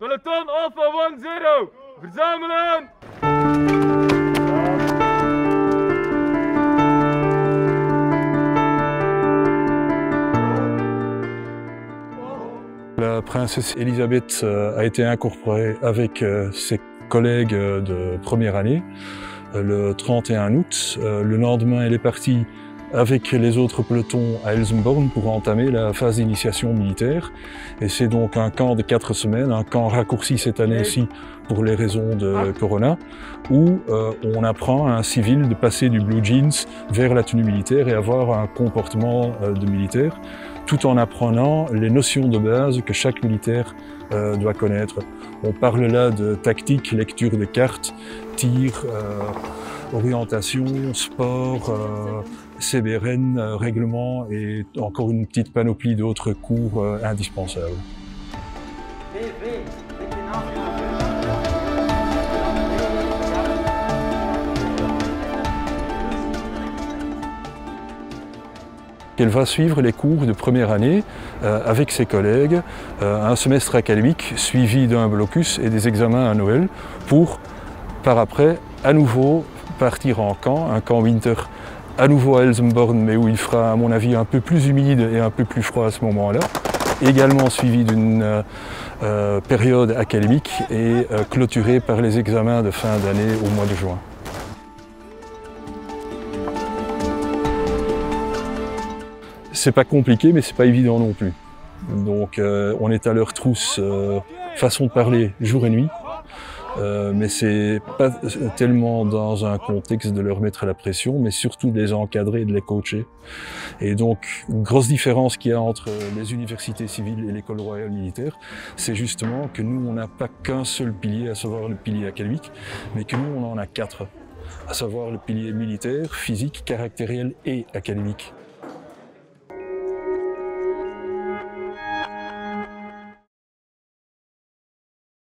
Peloton Alpha 10, verzamelen! La princesse Elisabeth a été incorporée avec ses collègues de première année le 31 août. Le lendemain, elle est partie avec les autres pelotons à Elsenborn pour entamer la phase d'initiation militaire. Et c'est donc un camp de 4 semaines, un camp raccourci cette année-ci pour les raisons de Corona, où on apprend à un civil de passer du blue jeans vers la tenue militaire et avoir un comportement de militaire, tout en apprenant les notions de base que chaque militaire doit connaître. On parle là de tactique, lecture de cartes, tir, orientation, sport, CBRN, règlement et encore une petite panoplie d'autres cours indispensables. Elle va suivre les cours de première année avec ses collègues, un semestre académique suivi d'un blocus et des examens à Noël pour, par après, à nouveau partir en camp, un camp winter à nouveau à Elsenborn, mais où il fera à mon avis un peu plus humide et un peu plus froid à ce moment-là, également suivi d'une période académique et clôturé par les examens de fin d'année au mois de juin. C'est pas compliqué, mais c'est pas évident non plus. Donc on est à leur trousse, façon de parler, jour et nuit. Mais c'est pas tellement dans un contexte de leur mettre à la pression, mais surtout de les encadrer et de les coacher. Et donc, une grosse différence qu'il y a entre les universités civiles et l'école royale militaire, c'est justement que nous, on n'a pas qu'un seul pilier, à savoir le pilier académique, mais que nous, on en a 4, à savoir le pilier militaire, physique, caractériel et académique.